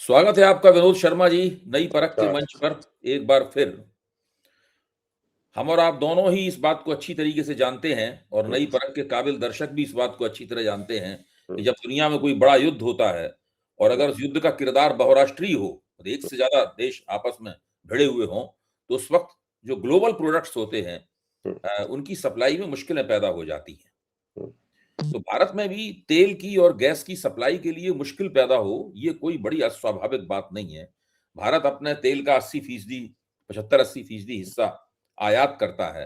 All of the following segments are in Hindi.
स्वागत है आपका विनोद शर्मा जी नई परख के मंच पर एक बार फिर। हम और आप दोनों ही इस बात को अच्छी तरीके से जानते हैं और नई परख के काबिल दर्शक भी इस बात को अच्छी तरह जानते हैं कि जब दुनिया में कोई बड़ा युद्ध होता है और अगर उस युद्ध का किरदार बहुराष्ट्रीय हो और एक से ज्यादा देश आपस में भिड़े हुए हों, तो उस वक्त जो ग्लोबल प्रोडक्ट्स होते हैं उनकी सप्लाई में मुश्किलें पैदा हो जाती हैं। तो भारत में भी तेल की और गैस की सप्लाई के लिए मुश्किल पैदा हो, ये कोई बड़ी अस्वाभाविक बात नहीं है। भारत अपने तेल का 80% 75-80% हिस्सा आयात करता है।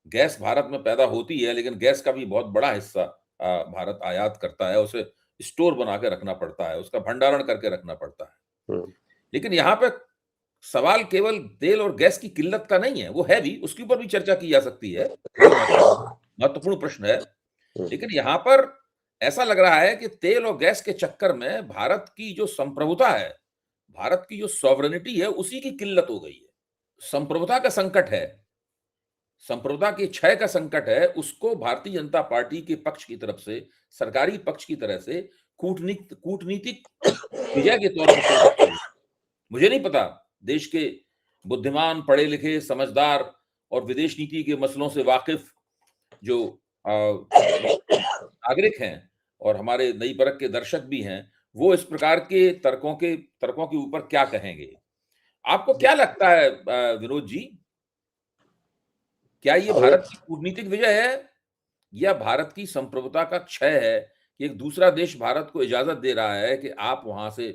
गैस भारत में पैदा होती है, लेकिन गैस का भी बहुत बड़ा हिस्सा भारत आयात करता है। उसे स्टोर बना के रखना पड़ता है, उसका भंडारण करके रखना पड़ता है। लेकिन यहाँ पे सवाल केवल तेल और गैस की किल्लत का नहीं है, वो है भी, उसके ऊपर भी चर्चा की जा सकती है, महत्वपूर्ण प्रश्न है। लेकिन यहाँ पर ऐसा लग रहा है कि तेल और गैस के चक्कर में भारत की जो संप्रभुता है, भारत की जो सॉवरेनिटी है, उसी की किल्लत हो गई है। संप्रभुता का संकट है, संप्रभुता के क्षय का संकट है, उसको भारतीय जनता पार्टी के पक्ष की तरफ से, सरकारी पक्ष की तरह से कूटनीतिक विजय के तौर पर मुझे नहीं पता देश के बुद्धिमान, पढ़े लिखे, समझदार और विदेश नीति के मसलों से वाकिफ जो नागरिक हैं और हमारे नई परख के दर्शक भी हैं, वो इस प्रकार के तर्कों के ऊपर क्या कहेंगे? आपको क्या लगता है विनोद जी, क्या ये भारत की कूटनीतिक विजय है या भारत की संप्रभुता का क्षय है कि एक दूसरा देश भारत को इजाजत दे रहा है कि आप वहां से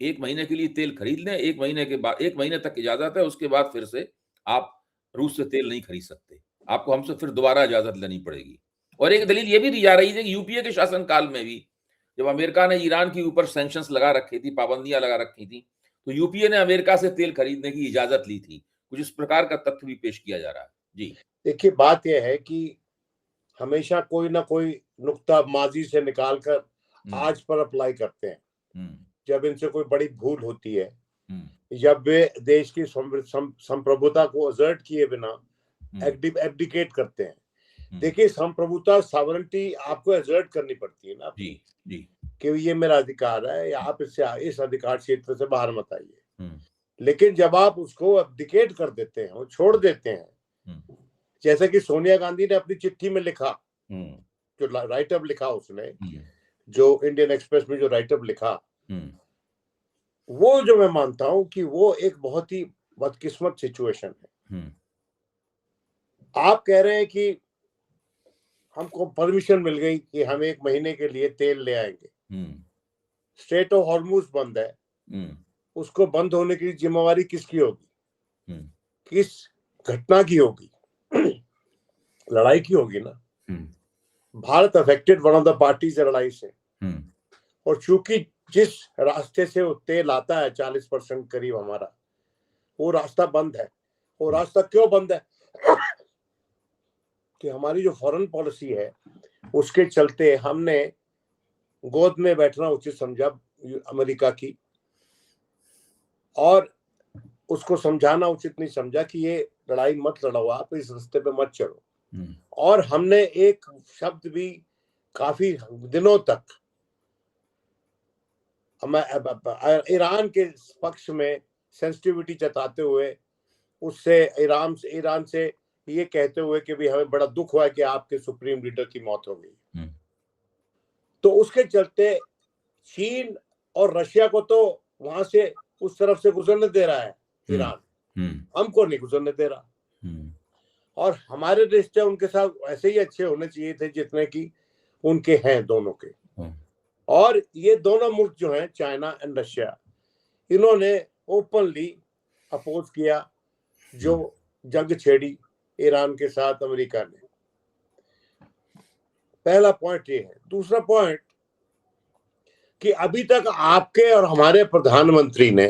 1 महीने के लिए तेल खरीद लें, 1 महीने के बाद 1 महीने तक इजाजत है, उसके बाद फिर से आप रूस से तेल नहीं खरीद सकते, आपको हमसे फिर दोबारा इजाजत लेनी पड़ेगी। और एक दलील ये भी दी जा रही है कि यूपीए के शासनकाल में भी जब अमेरिका ने ईरान के ऊपर सैंक्शंस लगा रखी थी, पाबंदियां लगा रखी थी, तो यूपीए ने अमेरिका से तेल खरीदने की इजाजत ली थी। कुछ इस प्रकार का तथ्य भी पेश किया जा रहा है। जी देखिए, बात यह है कि हमेशा कोई ना कोई नुक्ता माजी से निकालकर आज पर अप्लाई करते हैं। जब इनसे कोई बड़ी भूल होती है, जब वे देश की संप्रभुता को असर्ट किए बिना एब्डिकेट करते हैं। देखिए, संप्रभुता, सॉवरेनिटी आपको असर्ट करनी पड़ती है ना कि ये मेरा अधिकार है, या आप इस अधिकार क्षेत्र से बाहर मत आइए। लेकिन जब आप उसको एब्डिकेट कर देते हैं और छोड़ देते हैं, जैसे कि सोनिया गांधी ने अपनी चिट्ठी में लिखा, जो राइटअप लिखा उसने, जो इंडियन एक्सप्रेस में जो राइटअप लिखा, वो जो मैं मानता हूं कि वो एक बहुत ही बदकिस्मत सिचुएशन है। आप कह रहे हैं कि हमको परमिशन मिल गई कि हम 1 महीने के लिए तेल ले आएंगे। स्ट्रेट ऑफ हॉर्मुज बंद है, उसको बंद होने की जिम्मेवारी किसकी होगी? किस घटना की होगी? लड़ाई की होगी ना। Bharat affected, one of the parties है लड़ाई से। और चूंकि जिस रास्ते से वो तेल आता है 40% करीब हमारा, वो रास्ता बंद है। वो रास्ता क्यों बंद है? कि हमारी जो फॉरेन पॉलिसी है उसके चलते हमने गोद में बैठना उचित समझा अमेरिका की, और उसको समझाना उचित नहीं समझा कि ये लड़ाई मत लड़ो, आप इस रास्ते पे मत चलो। और हमने एक शब्द भी काफी दिनों तक ईरान के पक्ष में सेंसिटिविटी जताते हुए, उससे ईरान से ये कहते हुए कि भी हमें बड़ा दुख हुआ कि आपके सुप्रीम लीडर की मौत हो गई। तो उसके चलते चीन और रशिया को तो वहां से उस तरफ से गुजरने दे रहा है ईरान, हमको नहीं गुजरने दे रहा। और हमारे रिश्ते उनके साथ ऐसे ही अच्छे होने चाहिए थे जितने कि उनके हैं दोनों के। और ये दोनों मुल्क जो हैं, चाइना एंड रशिया, इन्होंने ओपनली अपोज किया जो जंग छेड़ी ईरान के साथ अमेरिका ने। पहला पॉइंट ये है। दूसरा पॉइंट कि अभी तक आपके और हमारे प्रधानमंत्री ने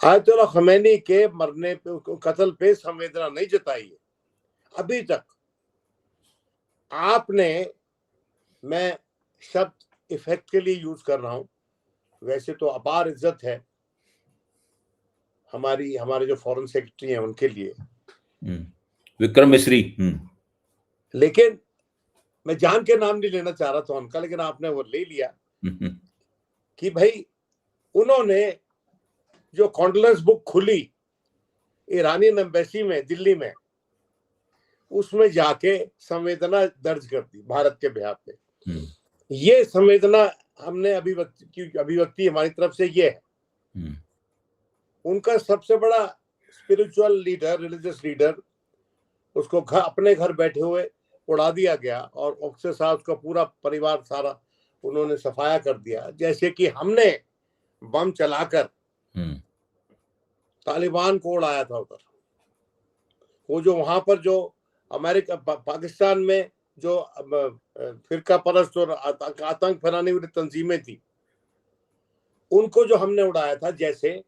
आयतुल्लाह खमैनी के मरने पे, कत्ल पे संवेदना नहीं जताई है अभी तक। आपने, मैं शब्द इफेक्ट के लिए यूज कर रहा हूं, वैसे तो अपार इज्जत है हमारे जो फॉरेन सेक्रेटरी हैं उनके लिए, विक्रम मिश्री। लेकिन मैं जान के नाम नहीं लेना चाह रहा था उनका, लेकिन आपने वो ले लिया। कि भाई उन्होंने जो कॉन्डोलेंस बुक खुली ईरानियन एम्बेसी में दिल्ली में, उसमें जाके संवेदना दर्ज कर दी भारत के बिहाफ पे। ये संवेदना हमने अभिव्यक्ति हमारी तरफ से ये है। उनका सबसे बड़ा स्पिरिचुअल लीडर, रिलीजियस लीडर, उसको अपने घर बैठे हुए उड़ा दिया गया और उसके साथ उसका पूरा परिवार सारा उन्होंने सफाया कर दिया। जैसे कि हमने बम चलाकर तालिबान को उड़ाया था उधर। वो जो वहां पर जो अमेरिका पाकिस्तान में जो फिरका परस्त और आतंक फैलाने वाली तंजीमें थी, उनको जो हमने उड़ाया था, जैसे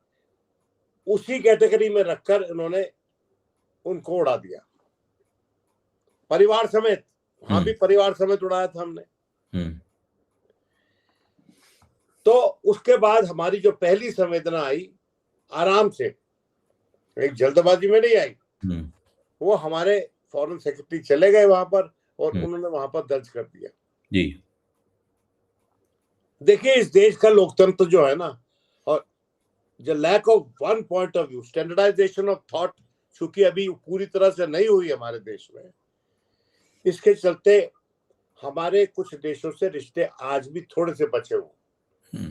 उसी कैटेगरी में रखकर इन्होंने उनको उड़ा दिया परिवार समेत। वहां भी परिवार समेत उड़ाया था हमने। तो उसके बाद हमारी जो पहली संवेदना आई, आराम से, एक जल्दबाजी में नहीं आई, वो हमारे फॉरेन सेक्रेटरी चले गए वहां पर और उन्होंने वहां पर दर्ज कर दिया। जी देखिए, इस देश का लोकतंत्र जो है ना, और जो lack of one point of view, standardization of thought, चूंकि अभी पूरी तरह से नहीं हुई हमारे देश में, इसके चलते हमारे कुछ देशों से रिश्ते आज भी थोड़े से बचे हुए,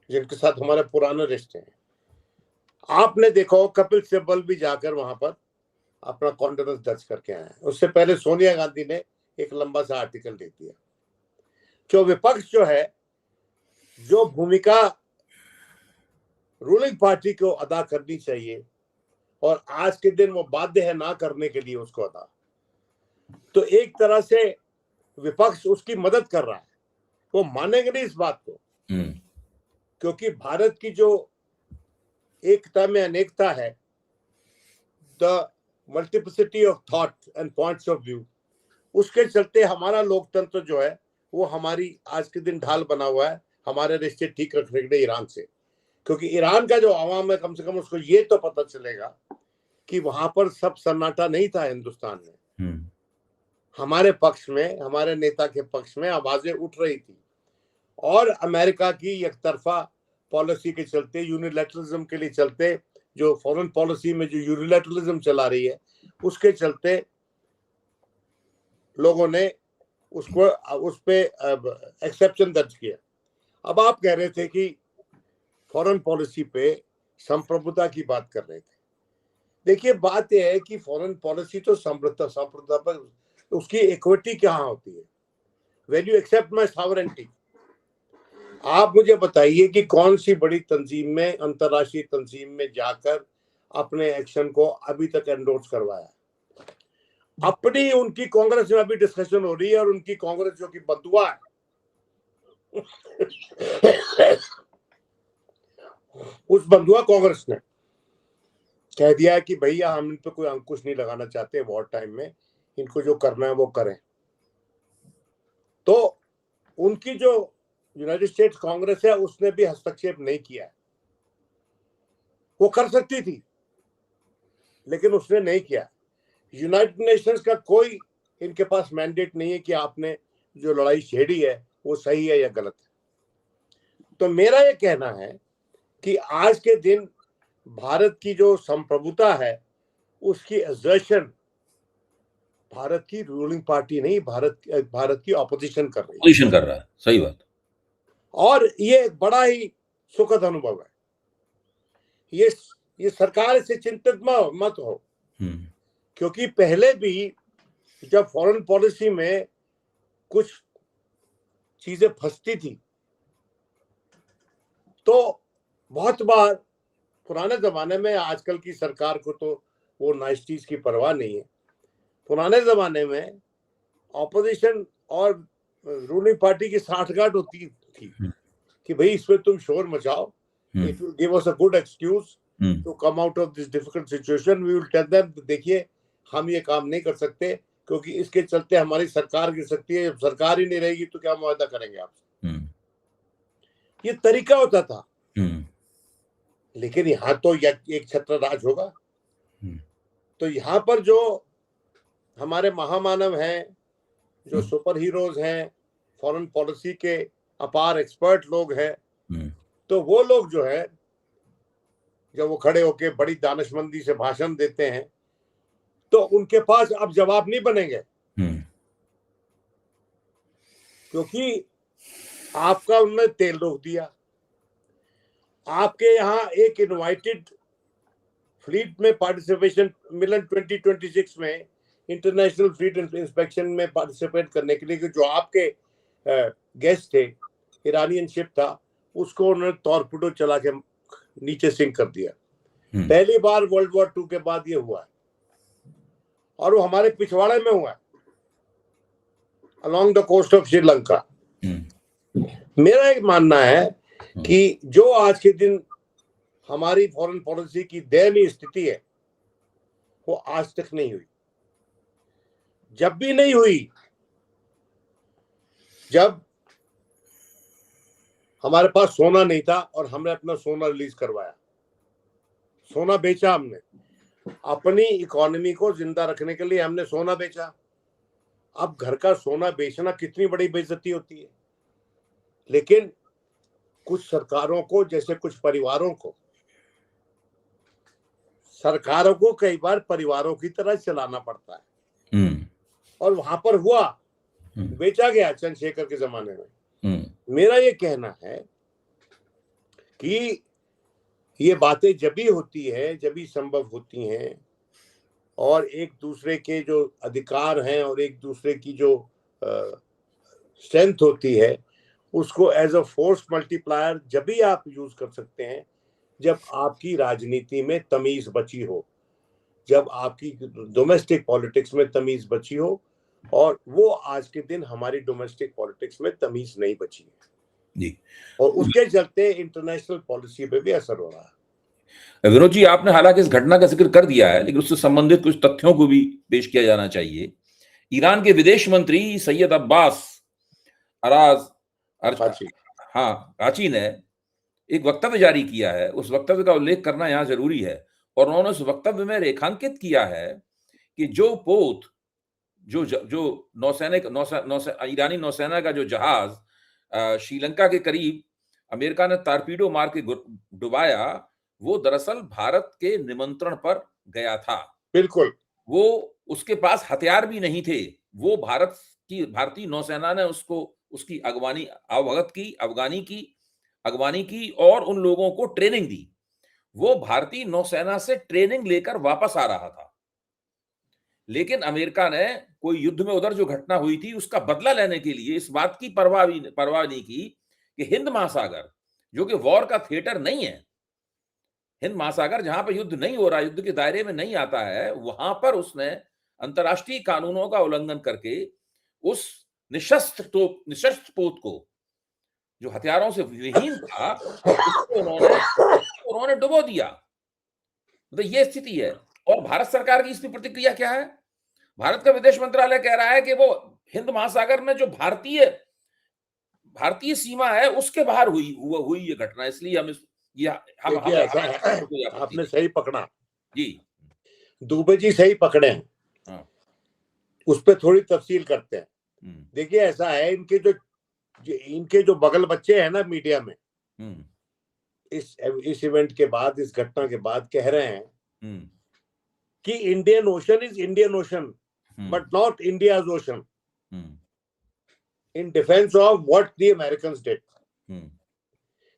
जिनके साथ हमारे पुराने रिश्ते हैं। आपने देखा हो कपिल सिब्बल भी जाकर वहां पर अपना कॉन्डोलेंस दर्ज करके आए हैं। उससे पहले सोनिया गांधी ने एक लंबा सा आर्टिकल दे दिया। जो विपक्ष जो है, जो भूमिका रूलिंग पार्टी को अदा करनी चाहिए और आज के दिन वो बाध्य है ना करने के लिए उसको अदा, तो एक तरह से विपक्ष उसकी मदद कर रहा है। वो मानेंगे नहीं इस बात को, क्योंकि भारत की जो एकता में अनेकता है, the multiplicity of thought and points of view, उसके चलते हमारा लोकतंत्र जो है वो हमारी आज के दिन ढाल बना हुआ है हमारे रिश्ते ठीक रखने के लिए ईरान से। क्योंकि ईरान का जो आवाम है, कम से कम उसको ये तो पता चलेगा कि वहां पर सब सन्नाटा नहीं था हिंदुस्तान में। हमारे पक्ष में, हमारे नेता के पक्ष में आवाजें उठ रही थी और अमेरिका की एकतरफा पॉलिसी के चलते, यूनिलैटरलिज्म के लिए चलते, जो फॉरेन पॉलिसी में जो यूनिलैटरलिज्म चला रही है, उसके चलते लोगों ने उसको उस पे एक्सेप्शन दर्ज किया। अब आप कह रहे थे कि फॉरेन पॉलिसी पे संप्रभुता की बात कर रहे थे। देखिए, बात यह है कि फॉरेन पॉलिसी तो संप्रभुता पर, उसकी इक्विटी क्या होती है, when you accept my sovereignty. आप मुझे बताइए कि कौन सी बड़ी तंजीम में, अंतरराष्ट्रीय तंजीम में जाकर अपने एक्शन को अभी तक एंडोर्स करवाया। अपनी उनकी कांग्रेस में अभी डिस्कशन हो रही है और उनकी कांग्रेस जो कि बंधुआ है उस बंधुआ कांग्रेस ने कह दिया है कि भैया हम इन पे कोई अंकुश नहीं लगाना चाहते, वॉर टाइम में इनको जो करना है वो करें। तो उनकी जो यूनाइटेड स्टेट्स कांग्रेस है, उसने भी हस्तक्षेप नहीं किया है। वो कर सकती थी लेकिन उसने नहीं किया। यूनाइटेड नेशंस का कोई इनके पास मैंडेट नहीं है कि आपने जो लड़ाई छेड़ी है वो सही है या गलत है। तो मेरा ये कहना है कि आज के दिन भारत की जो संप्रभुता है, उसकी एजर्शन भारत की रूलिंग पार्टी नहीं, भारत की ऑपोजिशन कर रही है। पोजीशन कर रहा है, सही बात। और ये बड़ा ही सुखद अनुभव है। ये सरकार से चिंतित मत हो, क्योंकि पहले भी जब फॉरेन पॉलिसी में कुछ चीजें फंसती थी तो बहुत बार पुराने जमाने में, आजकल की सरकार को तो वो नाइस्टीज की परवाह नहीं है, पुराने जमाने में ऑपोजिशन और रूलिंग पार्टी की साठगांठ होती थी कि भाई इस पे तुम शोर मचाओ, it will give us a good excuse to come out of this difficult situation. We will tell them, देखिए हम ये काम नहीं कर सकते क्योंकि इसके चलते हमारी सरकार गिर सकती है, जब सरकार ही नहीं रहेगी तो क्या मुआवजा करेंगे आपसे। ये तरीका होता था। लेकिन यहाँ तो एक छत्र राज होगा। तो यहाँ पर जो हमारे महामानव हैं, जो सुपर हीरोज हैं, फॉरेन पॉलिसी के अपार एक्सपर्ट लोग हैं, तो वो लोग जो है, जब वो खड़े होके बड़ी दानिशमंदी से भाषण देते हैं, तो उनके पास अब जवाब नहीं बनेंगे, क्योंकि आपका उन्होंने तेल रोक दिया। आपके यहाँ एक इनवाइटेड फ्लीट में पार्टिसिपेशन मिलन 2026 में इंटरनेशनल फ्लीट इंस्पेक्शन में पार्टिसिपेट करने के लिए, जो आपके गेस्ट थे, ईरानियन शिप था, उसको उन्होंने टॉर्पिडो चला के नीचे सिंक कर दिया। पहली बार वर्ल्ड वॉर 2 के बाद ये हुआ है, और वो हमारे पिछवाड़े में हुआ है, along the coast of Sri Lanka. मेरा एक मानना है कि जो आज के दिन हमारी फॉरेन पॉलिसी की दयनीय स्थिति है, वो आज तक नहीं हुई। जब भी नहीं हुई, जब हमारे पास सोना नहीं था और हमने अपना सोना रिलीज करवाया, सोना बेचा हमने, अपनी इकोनॉमी को जिंदा रखने के लिए हमने सोना बेचा। अब घर का सोना बेचना कितनी बड़ी बेइज्जती होती है, लेकिन कुछ सरकारों को, जैसे कुछ परिवारों को, सरकारों को कई बार परिवारों की तरह चलाना पड़ता है, और वहां पर हुआ, बेचा गया चंद्रशेखर के जमाने में। मेरा ये कहना है कि ये बातें जब भी होती है, जब भी संभव होती हैं, और एक दूसरे के जो अधिकार हैं और एक दूसरे की जो स्ट्रेंथ होती है, उसको एज अ फोर्स मल्टीप्लायर जब भी आप यूज कर सकते हैं, जब आपकी राजनीति में तमीज बची हो, जब आपकी डोमेस्टिक पॉलिटिक्स में तमीज बची हो, और वो आज के दिन हमारी डोमेस्टिक पॉलिटिक्स में तमीज नहीं बची है जी, और उसके चलते इंटरनेशनल पॉलिसी पे भी असर हो रहा है। विनोद जी, आपने हालांकि इस घटना का जिक्र कर दिया है, लेकिन उससे संबंधित कुछ तथ्यों को भी पेश किया जाना चाहिए। ईरान के विदेश मंत्री सैयद अब्बास आराची ने एक वक्तव्य जारी किया है। उस वक्तव्य का उल्लेख करना यहां जरूरी है, और उन्होंने उस वक्तव्य में रेखांकित किया है कि जो पोत, जो ईरानी नौसेना का जो जहाज श्रीलंका के करीब अमेरिका ने टारपीडो मार के डुबाया, वो दरअसल भारत के निमंत्रण पर गया था। बिल्कुल, वो उसके पास हथियार भी नहीं थे। वो भारतीय नौसेना ने उसकी अगवानी की और उन लोगों को ट्रेनिंग दी। वो भारतीय नौसेना से ट्रेनिंग लेकर वापस आ रहा था, लेकिन अमेरिका ने कोई युद्ध में उधर जो घटना हुई थी उसका बदला लेने के लिए इस बात की परवाह नहीं की कि हिंद महासागर, जो कि वॉर का थिएटर नहीं है, हिंद महासागर जहां पर युद्ध नहीं हो रहा, युद्ध के दायरे में नहीं आता है, वहां पर उसने अंतर्राष्ट्रीय कानूनों का उल्लंघन करके उस निशस्त्र पोत को, जो हथियारों से विहीन था, उसको उन्होंने डुबो दिया। तो ये स्थिति है। और भारत सरकार की इसकी प्रतिक्रिया क्या है? भारत का विदेश मंत्रालय कह रहा है कि वो हिंद महासागर में जो भारतीय सीमा है उसके बाहर हुई ये घटना, इसलिए आपने सही पकड़ा जी, दुबे जी, सही पकड़े हैं। हाँ। उस पर थोड़ी तफसील करते हैं। देखिए, ऐसा है, इनके जो बगल बच्चे हैं ना मीडिया में, इस इवेंट के बाद, इस घटना के बाद कह रहे हैं कि Indian ocean is Indian ocean but not India's ocean, in defence of what the Americans did.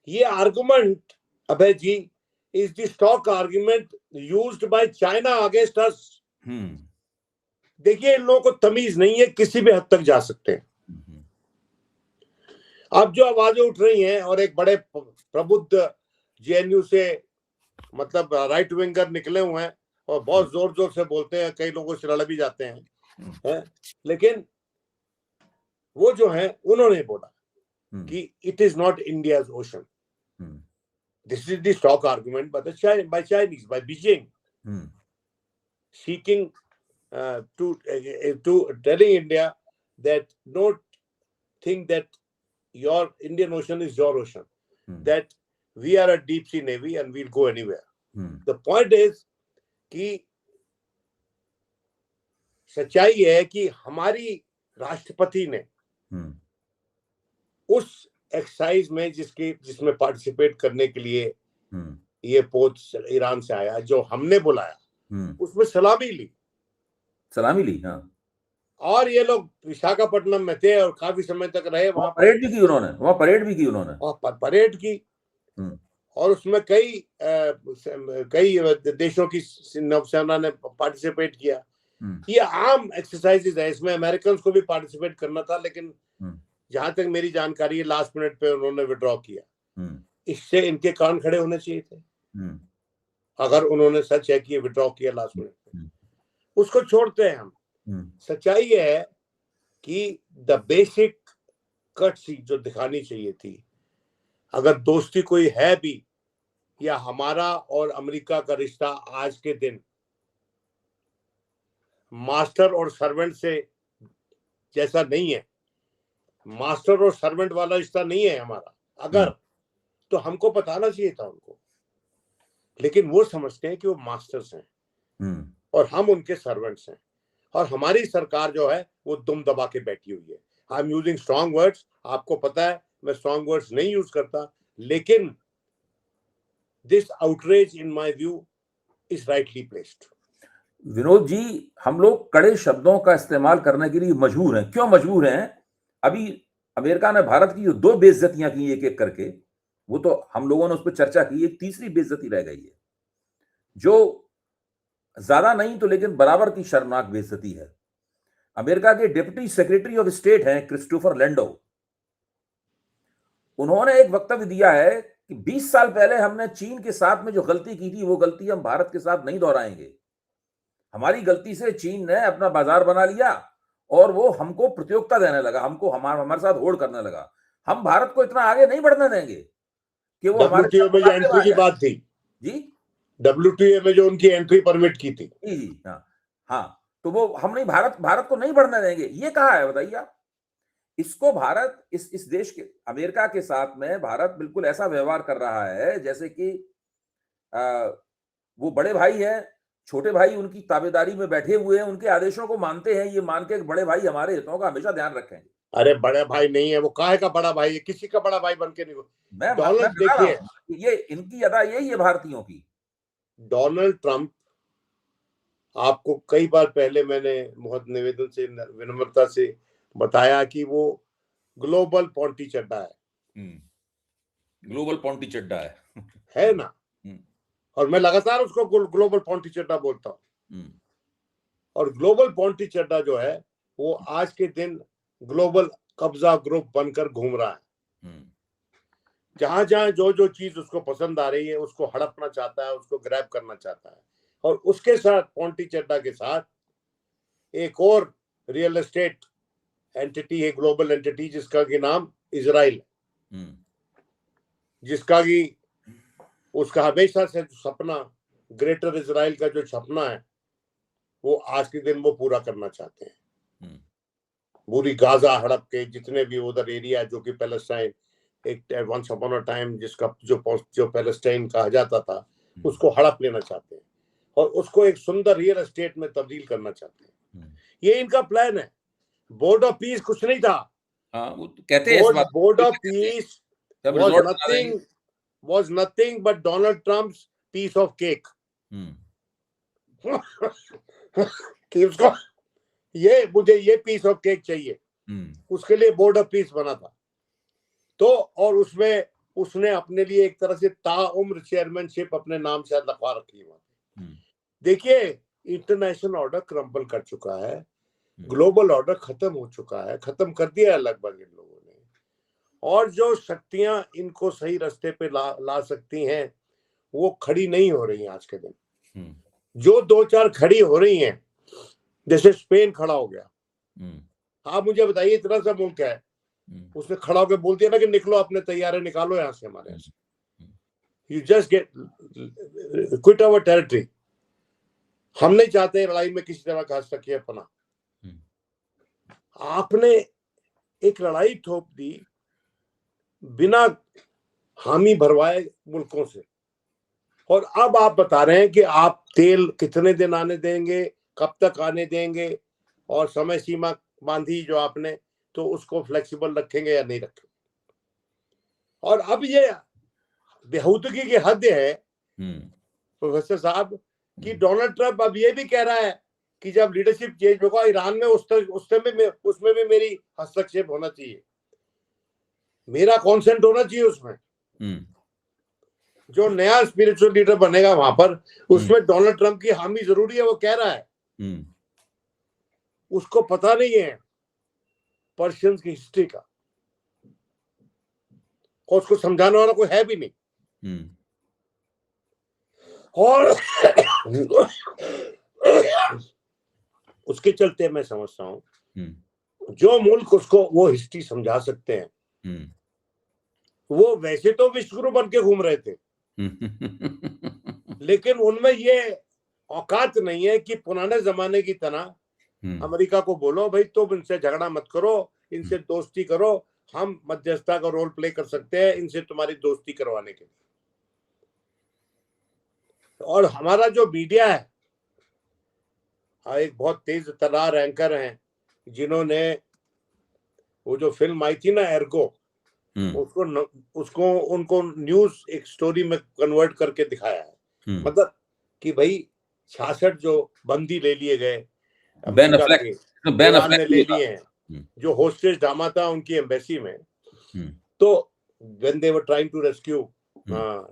ये argument, Abhay ji, is the stock argument used by China against us. देखिए, इन लोगों को तमीज नहीं है, किसी भी हद तक जा सकते हैं। अब जो आवाजें उठ रही हैं, और एक बड़े प्रबुद्ध जेएनयू से, मतलब राइट विंगर निकले हुए हैं और बहुत जोर जोर से बोलते हैं, कई लोगों से लड़ भी जाते हैं, लेकिन वो जो है, उन्होंने बोला कि it is not India's ocean, this is the stock argument by Chinese, by Beijing, seeking to telling India that don't think that your Indian Ocean is your ocean, that we are a deep sea navy and we'll go anywhere. The point is कि सच्चाई है कि हमारी राष्ट्रपति ने उस एक्सरसाइज में जिसमें पार्टिसिपेट करने के लिए ये पोस्ट ईरान से आया, जो हमने बुलाया, उसमें सलामी ली। हाँ। और ये लोग विशाखापट्टनम में थे और काफी समय तक रहे वहां। परेड भी की उन्होंने परेड की और उसमें कई देशों की नौसेना ने पार्टिसिपेट किया। ये आम एक्सरसाइजेज है, इसमें अमेरिकन को भी पार्टिसिपेट करना था, लेकिन जहां तक मेरी जानकारी है लास्ट मिनट पे उन्होंने विड्रॉ किया। इससे इनके कान खड़े होने चाहिए थे अगर उन्होंने सच है कि विड्रॉ किया लास्ट मिनट पे। उसको छोड़ते हैं हम। सच्चाई ये है कि द बेसिक कटसी जो दिखानी चाहिए थी, अगर दोस्ती कोई है भी, या हमारा और अमेरिका का रिश्ता आज के दिन मास्टर और सर्वेंट से जैसा नहीं है, मास्टर और सर्वेंट वाला रिश्ता नहीं है हमारा, अगर तो हमको बताना चाहिए था उनको। लेकिन वो समझते हैं कि वो मास्टर्स हैं और हम उनके सर्वेंट्स हैं, और हमारी सरकार जो है वो दुम दबा के बैठी हुई है। I am using strong words, आपको पता है मैं स्ट्रॉन्ग वर्ड्स नहीं यूज करता, लेकिन this outrage in my view is rightly placed. Vinod ji, हम लोग कड़े शब्दों का इस्तेमाल करने के लिए मजबूर हैं। क्यों मजबूर हैं? अभी अमेरिका ने भारत की जो 2 बेइज्जतियां की एक एक करके, वो तो हम लोगों ने उस पर चर्चा की, एक तीसरी बेइज्जती रह गई है जो ज्यादा नहीं तो लेकिन बराबर की शर्मनाक बेइज्जती है। अमेरिका के डिप्टी सेक्रेटरी ऑफ स्टेट हैं क्रिस्टोफर लैंडो। उन्होंने एक वक्तव्य दिया है कि 20 साल पहले हमने चीन के साथ में जो गलती की थी, वो गलती हम भारत के साथ नहीं दोहराएंगे। हमारी गलती से चीन ने अपना बाजार बना लिया और वो हमको प्रतियोगिता देने लगा, हमारे साथ होड़ करने लगा। हम भारत को इतना आगे नहीं बढ़ने देंगे कि वो हमारे WTO में जो एंट्री की बात थी जी, WTO में जो उनकी एंट्री परमिट की थी जी, हाँ, तो वो हम नहीं, भारत को नहीं बढ़ने देंगे। ये कहा है, बताइए आप। इसको भारत इस देश के, अमेरिका के साथ में भारत बिल्कुल ऐसा व्यवहार कर रहा है जैसे कि वो बड़े भाई है, छोटे भाई उनकी ताबेदारी में बैठे हुए हैं, उनके आदेशों को मानते हैं, ये मान के बड़े भाई हमारे हितों का हमेशा ध्यान रखेंगे। अरे बड़े भाई नहीं है वो, काहे का बड़ा भाई है, किसी का बड़ा भाई बन के नहीं। डोनाल्ड देखिए, ये इनकी अदा यही है भारतीयों की। डोनाल्ड ट्रंप, आपको कई बार पहले मैंने बहुत निवेदन से, विनम्रता से बताया कि वो ग्लोबल पॉन्टी चड्डा है। ग्लोबल पॉन्टी चड्डा है ना, और मैं लगातार उसको ग्लोबल पॉन्टी चड्डा बोलता हूं। और ग्लोबल पॉन्टी चड्डा जो है वो आज के दिन ग्लोबल कब्जा ग्रुप बनकर घूम रहा है। जहां जहां जो चीज उसको पसंद आ रही है उसको हड़पना चाहता है, उसको ग्रैब करना चाहता है। और उसके साथ पॉन्टी चड्डा के साथ एक और रियल एस्टेट एंटिटी है, ग्लोबल एंटिटी, जिसका की नाम इजराइल, जिसका की उसका हमेशा से सपना, ग्रेटर इजराइल का जो सपना है, वो आज के दिन वो पूरा करना चाहते हैं। पूरी गाजा हड़प के जितने भी उधर एरिया जो कि पैलेस्टाइन, एक वंस अपॉन अ टाइम जिसका जो पैलेस्टाइन कहा जाता था, उसको हड़प लेना चाहते हैं और उसको एक सुंदर रियल एस्टेट में तब्दील करना चाहते हैं। ये इनका प्लान है। बोर्ड ऑफ पीस कुछ नहीं था। वो कहते हैं board of peace was nothing but Donald Trump's piece of cake. कि उसको मुझे ये पीस ऑफ केक चाहिए, उसके लिए बोर्ड ऑफ पीस बना था। तो और उसमें उसने अपने लिए एक तरह से ताउम्र चेयरमैनशिप अपने नाम से लिखवा रखी है। देखिए, इंटरनेशनल ऑर्डर क्रम्बल कर चुका है, ग्लोबल ऑर्डर खत्म हो चुका है, खत्म कर दिया है लगभग इन लोगों ने। और जो शक्तियां इनको सही रास्ते पे ला सकती हैं वो खड़ी नहीं हो रही हैं आज के दिन। जो 2-4 खड़ी हो रही हैं, जैसे स्पेन खड़ा हो गया। आप मुझे बताइए, इतना सा मुल्क है, उसने खड़ा होकर बोल दिया ना कि निकलो, अपने तैयारे निकालो यहाँ से, हमारे यहाँ से, you just get quit our territory. हम नहीं चाहते लड़ाई में किसी तरह का हस्तक्षेप। आपने एक लड़ाई थोप दी बिना हामी भरवाए मुल्कों से, और अब आप बता रहे हैं कि आप तेल कितने दिन आने देंगे, कब तक आने देंगे, और समय सीमा बांधी जो आपने, तो उसको फ्लेक्सिबल रखेंगे या नहीं रखेंगे। और अब ये बेहूदगी की हद है प्रोफेसर साहब कि डोनाल्ड ट्रंप अब ये भी कह रहा है कि जब लीडरशिप चेंज होगा ईरान में उसमें भी मेरी हस्तक्षेप होना चाहिए, मेरा कॉन्सेंट होना चाहिए उसमें। जो नया स्पिरिचुअल लीडर बनेगा वहां पर, उसमें डोनाल्ड ट्रंप की हामी जरूरी है, वो कह रहा है। उसको पता नहीं है पर्शियंस की हिस्ट्री का, और उसको समझाने वाला कोई है भी नहीं। और उसके चलते मैं समझता हूं जो मुल्क उसको वो हिस्ट्री समझा सकते हैं, वो वैसे तो विश्वगुरु बन के घूम रहे थे, लेकिन उनमें ये औकात नहीं है कि पुराने जमाने की तरह अमेरिका को बोलो भाई तुम इनसे झगड़ा मत करो, इनसे दोस्ती करो, हम मध्यस्थता का रोल प्ले कर सकते हैं इनसे तुम्हारी दोस्ती करवाने के लिए। और हमारा जो मीडिया है, एक बहुत तेज तर्रार एंकर हैं जिन्होंने वो जो फिल्म आई थी ना एर्गो, उसको उनको न्यूज एक स्टोरी में कन्वर्ट करके दिखाया है। मतलब कि भाई 66 जो बंदी ले लिए गए अमेरिका के, ईरान ने ले लिए हैं, जो होस्टेज ड्रामा था उनकी एम्बेसी में, तो when they were trying to rescue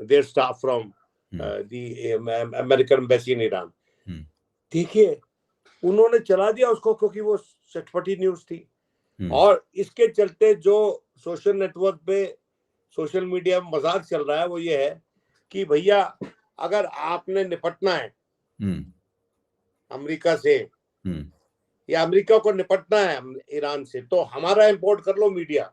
their staff from the American embassy in Iran, देखिए उन्होंने चला दिया उसको क्योंकि वो चटपटी न्यूज थी। और इसके चलते जो सोशल नेटवर्क पे, सोशल मीडिया में मजाक चल रहा है वो ये है कि भैया अगर आपने निपटना है अमेरिका से या अमेरिका को निपटना है ईरान से, तो हमारा इंपोर्ट कर लो मीडिया,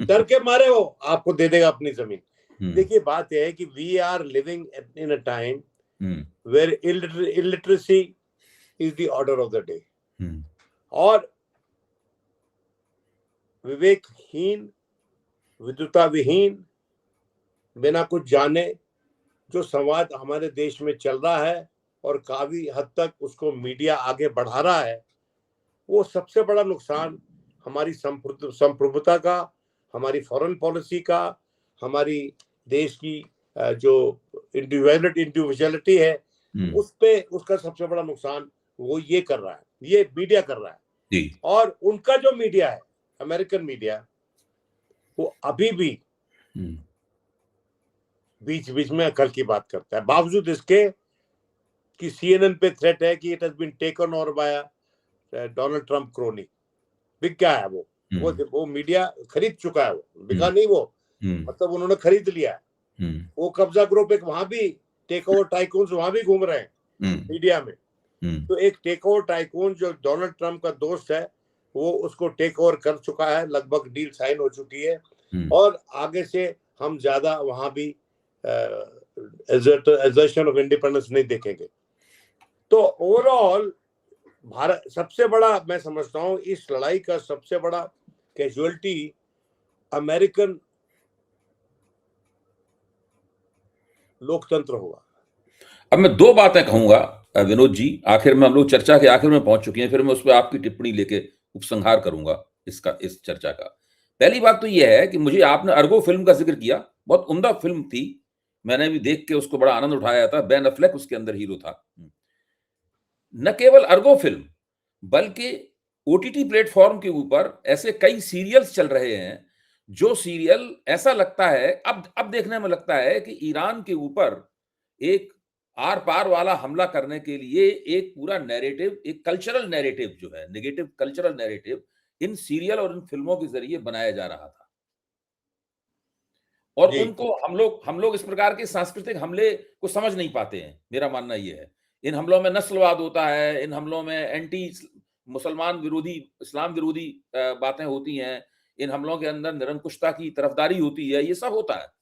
डर के मारे हो आपको दे देगा अपनी जमीन। देखिए बात यह है कि we are living in a time where illiteracy is the order of the day, और विवेकहीन, विद्वता विहीन, बिना कुछ जाने जो संवाद हमारे देश में चल रहा है और काफी हद तक उसको मीडिया आगे बढ़ा रहा है, वो सबसे बड़ा नुकसान हमारी संप्रभुता का, हमारी फॉरेन पॉलिसी का, हमारी देश की जो इंडिविजुअलिटी है उस पे, उसका सबसे बड़ा नुकसान वो ये कर रहा है, ये मीडिया कर रहा है। और उनका जो मीडिया है, अमेरिकन मीडिया, वो अभी भी बीच बीच में अकल की बात करता है, बावजूद इसके कि CNN पे थ्रेट है कि it has been taken over by Donald Trump crony. बिक गया है वो मीडिया खरीद चुका है, वो बिका नहीं, वो मतलब उन्होंने खरीद लिया है। वो कब्जा ग्रुप एक वहां भी टेक ओवर टाइकून्स वहां भी घूम रहे हैं मीडिया में। तो एक टेक ओवर टाइकून जो डोनाल्ड ट्रंप का दोस्त है, वो उसको टेक ओवर कर चुका है, लगभग डील साइन हो चुकी है, और आगे से हम ज्यादा वहां भी एजर्शन ऑफ इंडिपेंडेंस नहीं देखेंगे। तो ओवरऑल भारत सबसे बड़ा, मैं समझता हूं इस लड़ाई का सबसे बड़ा कैजुअलिटी अमेरिकन लोकतंत्र होगा। अब मैं दो बातें कहूंगा विनोद जी, आखिर में हम लोग चर्चा के आखिर में पहुंच चुके हैं, फिर मैं उस पर आपकी टिप्पणी लेके उपसंहार करूंगा इस चर्चा का। पहली बात तो यह है कि मुझे आपने अर्गो फिल्म का जिक्र किया, बहुत उम्दा फिल्म थी, मैंने भी देख के उसको बड़ा आनंद उठाया था। बेन अफ्लेक उसके अंदर हीरो था। न केवल अर्गो फिल्म बल्कि OTT प्लेटफॉर्म के ऊपर ऐसे कई सीरियल्स चल रहे हैं जो सीरियल ऐसा लगता है, अब देखने में लगता है कि ईरान के ऊपर एक आर पार वाला हमला करने के लिए एक पूरा नैरेटिव, एक कल्चरल नैरेटिव जो है, negative cultural narrative in serial और इन फिल्मों के जरिए बनाया जा रहा था। और उनको हम लोग इस प्रकार के सांस्कृतिक हमले को समझ नहीं पाते हैं, मेरा मानना यह है। इन हमलों में नस्लवाद होता है, इन हमलों में एंटी मुसलमान विरोधी, इस्लाम विरोधी बातें होती हैं, इन हमलों के अंदर निरंकुशता की तरफदारी होती है, ये सब होता है।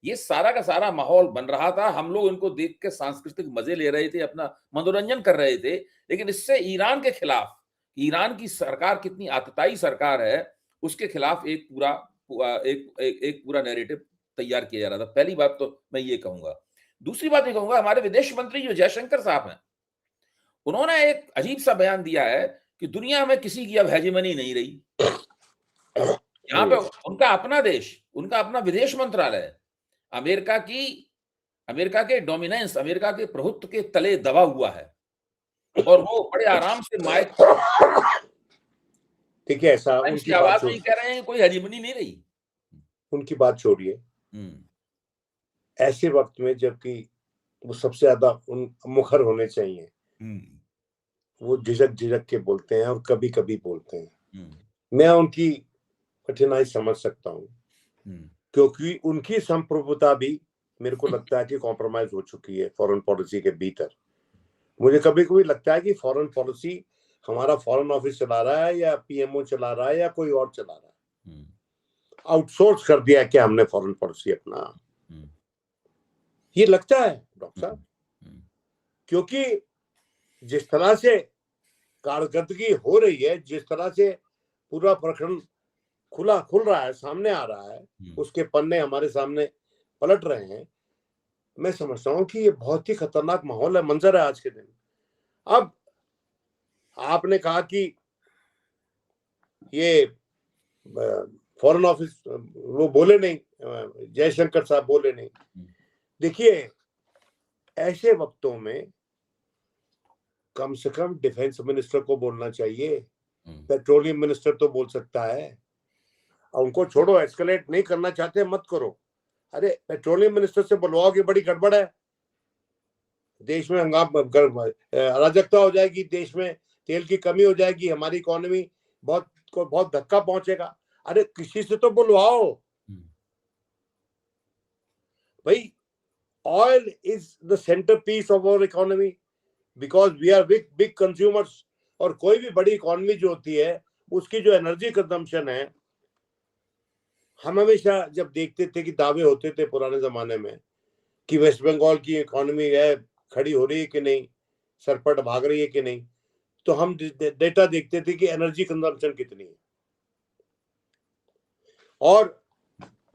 ये सारा का सारा माहौल बन रहा था, हम लोग इनको देख के सांस्कृतिक मजे ले रहे थे, अपना मनोरंजन कर रहे थे। लेकिन इससे ईरान के खिलाफ, ईरान की सरकार कितनी आतताई सरकार है, उसके खिलाफ एक पूरा नैरेटिव तैयार किया जा रहा था। पहली बात तो मैं ये कहूंगा। दूसरी बात ये कहूंगा, हमारे विदेश मंत्री जो जयशंकर साहब हैं, उन्होंने एक अजीब सा बयान दिया है कि दुनिया में किसी की अब हेजेमनी नहीं रही। यहाँ पे उनका अपना देश, उनका अपना विदेश मंत्रालय है। अमेरिका के डोमिनेंस, अमेरिका के प्रभुत्व के तले दबा हुआ है और वो बड़े आराम से माइक देखिए ऐसा की आवाज नहीं कह रहे हैं, कोई हजीमनी नहीं रही। उनकी बात छोड़िए, ऐसे वक्त में जबकि वो सबसे ज्यादा उन मुखर होने चाहिए, वो झिझक के बोलते हैं और कभी कभी बोलते हैं। मैं उनकी कठिनाई समझ सकता हूँ, क्योंकि उनकी संप्रभुता भी मेरे को लगता है कि कॉम्प्रोमाइज हो चुकी है फॉरेन पॉलिसी के भीतर। मुझे कभी कभी लगता है कि फॉरेन पॉलिसी हमारा फॉरेन ऑफिस चला रहा है या पीएमओ चला रहा है या कोई और चला रहा है। आउटसोर्स कर दिया क्या हमने फॉरेन पॉलिसी अपना, ये लगता है डॉक्टर साहब, क्योंकि जिस तरह से कारकर्दगी हो रही है, जिस तरह से पूरा प्रकरण खुल रहा है, सामने आ रहा है, उसके पन्ने हमारे सामने पलट रहे हैं, मैं समझता हूं कि ये बहुत ही खतरनाक माहौल है, मंजर है आज के दिन। अब आपने कहा कि ये फॉरेन ऑफिस वो बोले नहीं, जयशंकर साहब बोले नहीं। देखिए ऐसे वक्तों में कम से कम डिफेंस मिनिस्टर को बोलना चाहिए, पेट्रोलियम मिनिस्टर तो बोल सकता है। उनको छोड़ो, एस्केलेट नहीं करना चाहते मत करो, अरे पेट्रोलियम मिनिस्टर से बुलवाओगे, बड़ी गड़बड़ है, देश में अराजकता हो जाएगी, देश में तेल की कमी हो जाएगी, हमारी इकोनॉमी बहुत धक्का पहुंचेगा। अरे किसी से तो बुलवाओ भाई। Oil is the centre piece of our economy because we are big consumers, और कोई भी बड़ी इकोनॉमी जो होती है उसकी जो एनर्जी कंजम्पशन है, हम हमेशा जब देखते थे कि दावे होते थे पुराने जमाने में कि वेस्ट बंगाल की इकोनॉमी है खड़ी हो रही है कि नहीं, सरपट भाग रही है कि नहीं, तो हम डेटा देखते थे कि एनर्जी कंजम्पशन कितनी है, और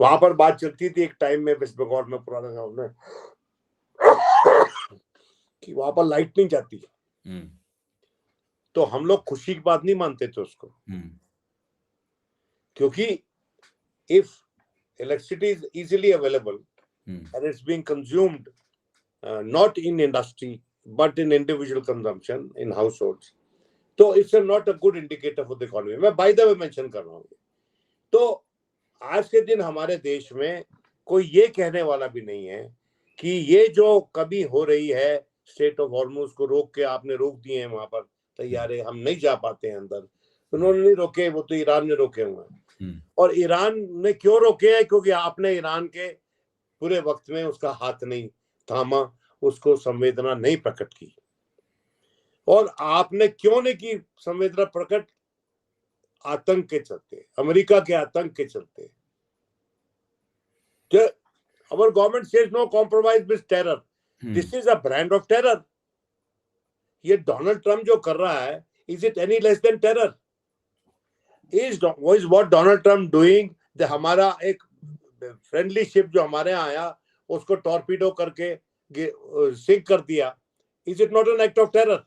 वहां पर बात चलती थी एक टाइम में वेस्ट बंगाल में पुराने गांव में कि वहां पर लाइट नहीं जाती, तो हम लोग खुशी की बात नहीं मानते थे उसको, क्योंकि if electricity is easily available and it's being consumed not in industry but in individual consumption in households, तो it's not a good indicator for the economy। मैं by the way mention कर रहा हूँ। तो आज के दिन हमारे देश में कोई ये कहने वाला भी नहीं है कि ये जो कभी हो रही है स्टेट ऑफ हॉर्मुज को रोक के, आपने रोक दिए हैं वहां पर तैयारे, हम नहीं जा पाते हैं अंदर, उन्होंने नहीं रोके, वो तो ईरान ने रोके हुए हैं। और ईरान ने क्यों रोके हैं? क्योंकि आपने ईरान के पूरे वक्त में उसका हाथ नहीं थामा, उसको संवेदना नहीं प्रकट की। और आपने क्यों नहीं की संवेदना प्रकट? आतंक के चलते, अमेरिका के आतंक के चलते। Our government says no compromise with terror. This is a brand of terror. ये डोनाल्ड ट्रम्प जो कर रहा है, is it any less than terror? Is what Donald Trump doing? हमारा एक फ्रेंडली शिप जो हमारे यहाँ आया उसको टॉर्पीडो करके सिंक कर दिया, is it not an act of terror?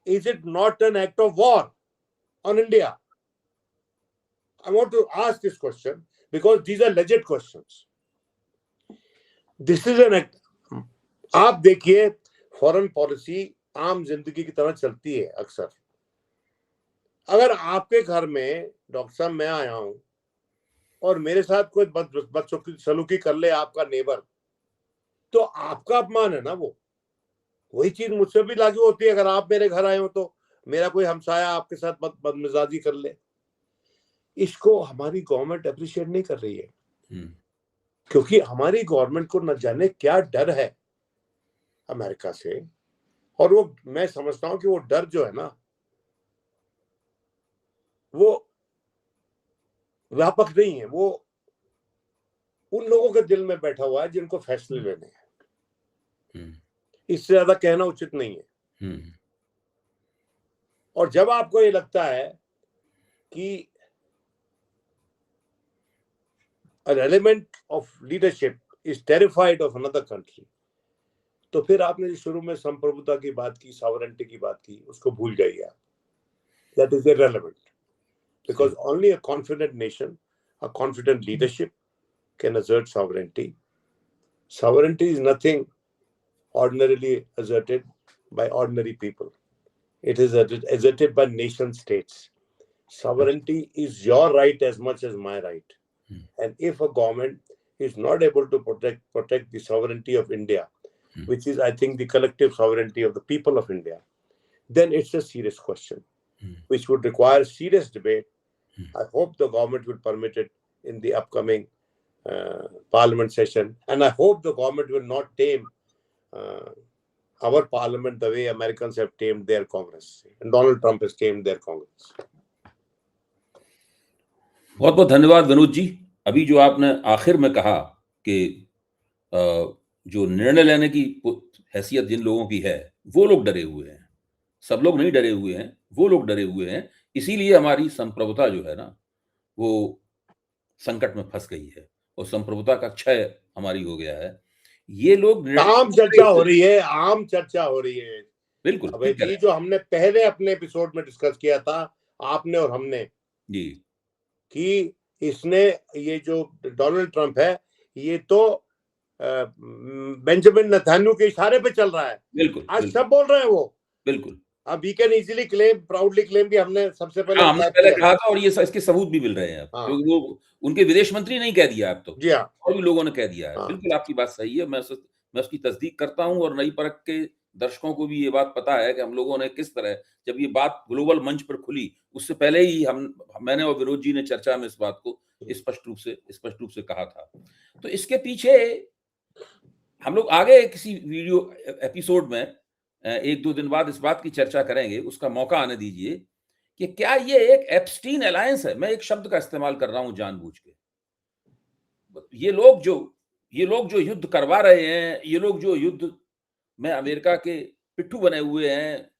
Is it not an act of war on India? I want to ask this question because these are legit questions. This is an act. आप देखिए फॉरेन पॉलिसी आम जिंदगी की तरह चलती है अक्सर। अगर आपके घर में डॉक्टर साहब मैं आया हूं और मेरे साथ कोई बदसलूकी कर ले आपका नेबर, तो आपका अपमान है ना वो। वही चीज मुझसे भी लागू होती है अगर आप मेरे घर आए हो तो मेरा कोई हमसाया आपके साथ बदमिजाजी कर ले। इसको हमारी गवर्नमेंट अप्रिशिएट नहीं कर रही है, क्योंकि हमारी गवर्नमेंट को न जाने क्या डर है अमेरिका से, और वो मैं समझता हूं कि वो डर जो है ना वो व्यापक नहीं है, वो उन लोगों के दिल में बैठा हुआ है जिनको फैसले लेने हैं। इससे ज्यादा कहना उचित नहीं है। और जब आपको ये लगता है कि an element of leadership is terrified of another country, तो फिर आपने जो शुरू में संप्रभुता की बात की, सॉवरेनिटी की बात की, उसको भूल जाइए आप। That is irrelevant because only a confident nation a confident leadership can assert sovereignty. Sovereignty is nothing ordinarily asserted by ordinary people. It is asserted by nation states. Sovereignty is your right as much as my right. And if a government is not able to protect the sovereignty of India, which is, I think, the collective sovereignty of the people of India, then it's a serious question, which would require serious debate. I hope the government will permit it in the upcoming parliament session, and I hope the government will not tame our parliament the way Americans have tamed their Congress, and Donald Trump has tamed their Congress. बहुत बहुत धन्यवाद विनोद जी। अभी जो आपने आखिर में कहा कि जो निर्णय लेने की हैसियत जिन लोगों की है, वो लोग डरे हुए हैं, सब लोग नहीं डरे हुए हैं, वो लोग डरे हुए हैं, इसीलिए हमारी संप्रभुता जो है ना, वो संकट में फंस गई है और संप्रभुता का क्षय हमारी हो गया है। ये लोग आम चर्चा हो रही है, आम चर्चा हो रही है। बिल्कुल। अब ये जो हमने पहले अपने एपिसोड में डिस्कस किया था, आपने और हमने, जी, कि इसने, ये जो डोनाल्ड ट्रंप है, ये तो बेंजामिन नेतन्याहू के इशारे पे चल रहा है। बिल्कुल, आज सब बोल रहे हैं वो। बिल्कुल। अब we can easily claim, proudly claim कि हमने सबसे पहले कहा था और ये इसके सबूत भी मिल रहे हैं अब, क्योंकि वो उनके विदेश मंत्री नहीं कह दिया अब तो, जी हाँ, और भी लोगों ने कह दिया है। बिल्कुल आपकी बात सही है, मैं उसकी तस्दीक करता हूं, और नई परख के दर्शकों को भी ये बात पता है कि हम लोगों ने किस तरह, जब ये बात ग्लोबल मंच पर खुली, उससे पहले ही मैंने और विनोद जी ने चर्चा में इस बात को स्पष्ट रूप से कहा था। तो इसके पीछे हम लोग आगे किसी वीडियो एपिसोड में 1-2 दिन बाद इस बात की चर्चा करेंगे, उसका मौका आने दीजिए कि क्या ये एक एप्स्टीन अलायंस है। मैं एक शब्द का इस्तेमाल कर रहा हूं जानबूझ के। ये लोग जो युद्ध करवा रहे हैं, ये लोग जो युद्ध में अमेरिका के पिट्ठू बने हुए हैं,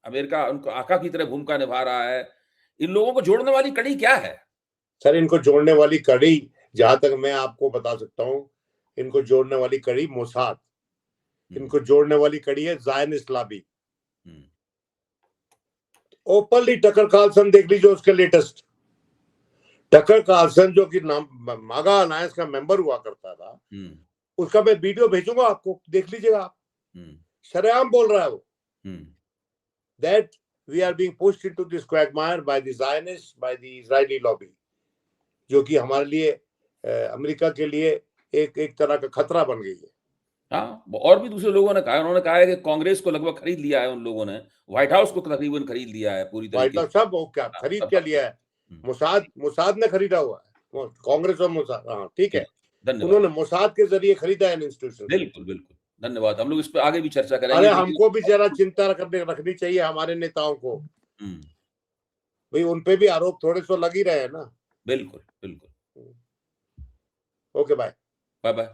अमेरिका उनको आका की तरह भूमिका निभा रहा है, इन लोगों को जोड़ने वाली कड़ी क्या है? सर, इनको जोड़ने वाली कड़ी, जहां तक मैं आपको बता सकता हूं, इनको जोड़ने वाली कड़ी मोसाद, इनको जोड़ने वाली कड़ी है Zionist lobby. Openly Tucker Carlson देख लीजिए, उसके लेटेस्ट टकर कार्लसन जो कि मागा अलायंस का मेंबर हुआ करता था, उसका मैं वीडियो भेजूंगा आपको, देख लीजिएगा आप। शरेआम बोल रहा है वो that we are being pushed into this quagmire by the Zionists, by the Israeli lobby, जो कि हमारे लिए, अमेरिका के लिए एक तरह का खतरा बन गई है। हाँ, और भी दूसरे लोगों ने कहा, उन्होंने कहा है कि कांग्रेस को लगभग खरीद लिया है उन लोगों ने, व्हाइट हाउस को तकरीबन खरीद लिया है पूरी तरीके से। व्हाइट हाउस सब क्या खरीद क्या लिया है, मोसाद ने खरीदा हुआ है, कांग्रेस और मोसाद। हाँ ठीक है, उन्होंने मोसाद के जरिए खरीदा है इंस्टीट्यूशन। बिल्कुल बिल्कुल, धन्यवाद। हम लोग इस पे आगे भी चर्चा करेंगे। अरे हमको भी जरा चिंता रखनी चाहिए हमारे नेताओं को, भाई उन पे भी आरोप थोड़े सो लग ही रहे हैं ना। बिल्कुल बिल्कुल। Okay, bye bye.